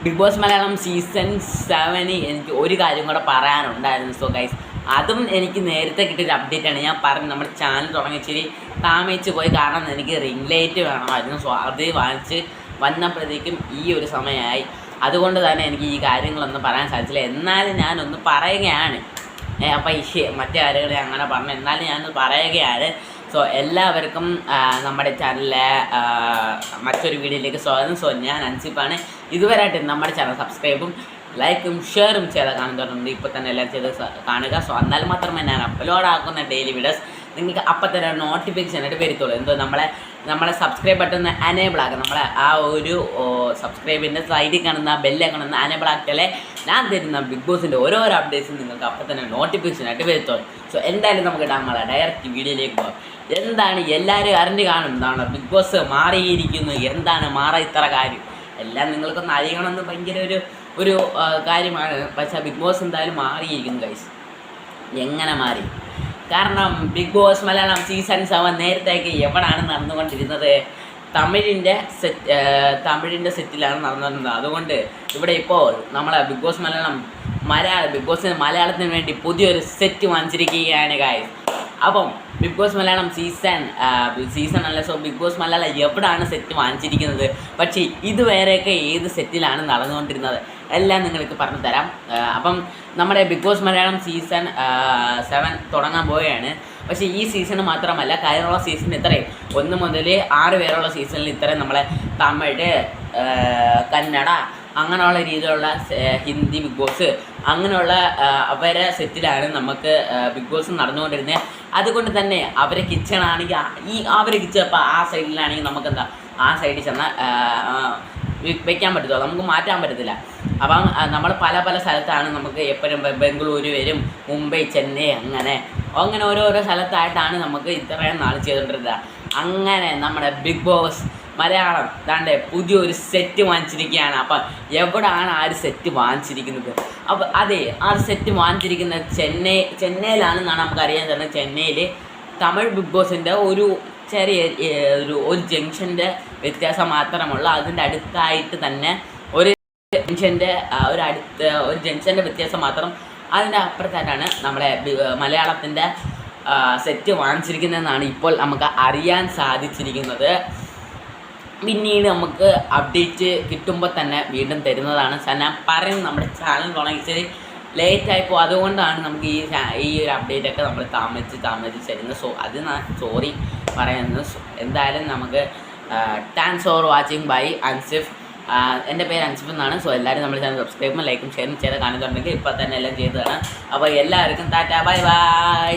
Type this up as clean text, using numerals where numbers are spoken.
Big boss Malayalam season 7 എനിക്ക് ഒരു കാര്യം കൂടെ പറയാനുണ്ടായിരുന്നു. സോ ഗൈസ്, അതും എനിക്ക് നേരത്തെ കിട്ടിയൊരു അപ്ഡേറ്റാണ്. ഞാൻ പറഞ്ഞു നമ്മുടെ ചാനൽ തുടങ്ങിച്ചിരി താമസിച്ച് പോയി, കാരണം എനിക്ക് റിംഗ് ലൈറ്റ് വേണമായിരുന്നു. സോ അത് വാങ്ങിച്ച് വന്നപ്പോഴത്തേക്കും ഈ ഒരു സമയമായി. അതുകൊണ്ട് തന്നെ എനിക്ക് ഈ കാര്യങ്ങളൊന്നും പറയാൻ സാധിച്ചില്ല. എന്നാലും ഞാനൊന്ന് പറയുകയാണ്. അപ്പോൾ ഈ മറ്റേ കാര്യങ്ങൾ അങ്ങനെ പറഞ്ഞു, എന്നാലും ഞാനൊന്ന് പറയുകയാണ്. സോ എല്ലാവർക്കും നമ്മുടെ ചാനലിലെ മറ്റൊരു വീഡിയോയിലേക്ക് സ്വാഗതം. സോ ഞാൻ അൻസിപ്പാണ്. ഇതുവരെയായിട്ട് നമ്മുടെ ചാനൽ സബ്സ്ക്രൈബും ലൈക്കും ഷെയറും ചെയ്ത് കാണുന്നുണ്ട്. ഇപ്പോൾ തന്നെ എല്ലാം ചെയ്ത് കാണുക. സോ എന്നാൽ മാത്രമേ ഞാൻ അപ്ലോഡ് ആക്കുന്ന ഡെയിലി വീഡിയോസ് നിങ്ങൾക്ക് അപ്പം തന്നെ നോട്ടിഫിക്കേഷൻ ആയിട്ട് വരത്തുള്ളൂ. എന്തോ നമ്മളെ സബ്സ്ക്രൈബ് ബട്ടൺ അനേബിൾ ആക്കുക. നമ്മളെ ആ ഒരു സബ്സ്ക്രൈബിൻ്റെ സൈഡിൽ കാണുന്ന ബെല്ലെ കാണുന്ന അനേബിൾ ആക്കിയാലേ ഞാൻ തരുന്ന ബിഗ് ബോസിൻ്റെ ഓരോരോ അപ്ഡേറ്റ്സും നിങ്ങൾക്ക് അപ്പം തന്നെ നോട്ടിഫിക്കേഷൻ ആയിട്ട് വരത്തുള്ളൂ. സോ എന്തായാലും നമുക്ക് നമ്മളെ ഡയറക്റ്റ് വീഡിയോയിലേക്ക് പോകാം. എന്താണ് എല്ലാവരും അറിഞ്ഞ് കാണും, എന്താണ് ബിഗ് ബോസ് മാറിയിരിക്കുന്നു, എന്താണ് മാറാൻ ഇത്ര കാര്യം, എല്ലാം നിങ്ങൾക്കൊന്ന് അറിയണമെന്ന് ഭയങ്കര ഒരു കാര്യമാണ്. പക്ഷേ ബിഗ് ബോസ് എന്തായാലും മാറിയിരിക്കുന്നു ഗൈസ്. എങ്ങനെ മാറി? കാരണം ബിഗ് ബോസ് മലയാളം സീസൺ 7 നേരത്തേക്ക് എവിടെയാണ് നടന്നുകൊണ്ടിരുന്നത്? തമിഴിൻ്റെ സെറ്റിലാണ് നടന്നുകൊണ്ടിരുന്നത്. അതുകൊണ്ട് ഇവിടെ ഇപ്പോൾ നമ്മളെ ബിഗ് ബോസ് ബിഗ് ബോസിന് മലയാളത്തിന് വേണ്ടി പുതിയൊരു സെറ്റ് വാങ്ങിച്ചിരിക്കുകയാണ് ഗൈസ്. അപ്പം ബിഗ് ബോസ് മലയാളം സീസൺ അല്ല, സോ ബിഗ് ബോസ് മലയാളം എവിടെയാണ് സെറ്റ് വാങ്ങിച്ചിരിക്കുന്നത്, പക്ഷേ ഇതുവരെയൊക്കെ ഏത് സെറ്റിലാണ് നടന്നുകൊണ്ടിരുന്നത് എല്ലാം നിങ്ങൾക്ക് പറഞ്ഞു തരാം. അപ്പം നമ്മുടെ ബിഗ് ബോസ് മലയാളം സീസൺ 7 തുടങ്ങാൻ പോവുകയാണ്. പക്ഷേ ഈ സീസൺ മാത്രമല്ല, കഴിഞ്ഞുള്ള സീസൺ ഇത്രയും 1 മുതൽ 6 വരെയുള്ള സീസണിൽ ഇത്രയും നമ്മളെ തമിഴ്, കന്നഡ അങ്ങനെയുള്ള രീതിയിലുള്ള ഹിന്ദി ബിഗ് ബോസ് അങ്ങനെയുള്ള അവരെ സെറ്റിലാണ് നമുക്ക് ബിഗ് ബോസ് നടന്നുകൊണ്ടിരുന്നത്. അതുകൊണ്ട് തന്നെ അവരെ കിച്ചണാണെങ്കിൽ അവരെ കിച്ചൺ ഇപ്പോൾ ആ സൈഡിലാണെങ്കിൽ നമുക്കെന്താ ആ സൈഡിൽ ചെന്നാൽ വെക്കാൻ പറ്റത്തുള്ളൂ, നമുക്ക് മാറ്റാൻ പറ്റത്തില്ല. അപ്പം നമ്മൾ പല സ്ഥലത്താണ് നമുക്ക് എപ്പോഴും ബംഗളൂരു വരും, മുംബൈ, ചെന്നൈ അങ്ങനെ ഓരോരോ സ്ഥലത്തായിട്ടാണ് നമുക്ക് ഇത്രയും നാൾ ചെയ്തുകൊണ്ടിരുന്നത്. അങ്ങനെ നമ്മുടെ ബിഗ് ബോസ് മലയാളം ദാണ്ടെ പുതിയൊരു സെറ്റ് വാങ്ങിച്ചിരിക്കുകയാണ്. അപ്പം എവിടെയാണ് ആ ഒരു സെറ്റ് വാങ്ങിച്ചിരിക്കുന്നത്? അപ്പോൾ അതെ, ആ സെറ്റ് വാങ്ങിച്ചിരിക്കുന്നത് ചെന്നൈയിലാണെന്നാണ് നമുക്ക് അറിയാൻ തരുന്നത്. ചെന്നൈയിൽ തമിഴ് ബിഗ് ബോസിൻ്റെ ഒരു ചെറിയ ഒരു ജംഗ്ഷൻ്റെ വ്യത്യാസം മാത്രമുള്ള, അതിൻ്റെ അടുത്തായിട്ട് തന്നെ ഒരു ജംഗ്ഷൻ്റെ വ്യത്യാസം മാത്രം, അതിൻ്റെ അപ്പുറത്തായിട്ടാണ് നമ്മുടെ മലയാളത്തിൻ്റെ സെറ്റ് വാങ്ങിച്ചിരിക്കുന്നതെന്നാണ് ഇപ്പോൾ നമുക്ക് അറിയാൻ സാധിച്ചിരിക്കുന്നത്. പിന്നീട് നമുക്ക് അപ്ഡേറ്റ് കിട്ടുമ്പോൾ തന്നെ വീണ്ടും തരുന്നതാണ്. ഞാൻ പറയുന്നത് നമ്മുടെ ചാനൽ തുടങ്ങിച്ചത് ലേറ്റായിപ്പോൾ, അതുകൊണ്ടാണ് നമുക്ക് ഈ ഒരു അപ്ഡേറ്റൊക്കെ നമ്മൾ താമസിച്ച് തരുന്നത്. സോ അത് ഞാൻ സോറി പറയുന്നത്. എന്തായാലും നമുക്ക് thanks for watching bye Ansif. എൻ്റെ പേര് അൻസിഫ് എന്നാണ്. സോ എല്ലാവരും നമ്മുടെ ചാനൽ സബ്സ്ക്രൈബും ലൈക്കും ഷെയറും ചെയ്ത് കാണുന്നുണ്ടെങ്കിൽ ഇപ്പോൾ തന്നെ എല്ലാം ചെയ്തതാണ്. അപ്പോൾ എല്ലാവർക്കും ടാറ്റ, ബൈ ബൈ.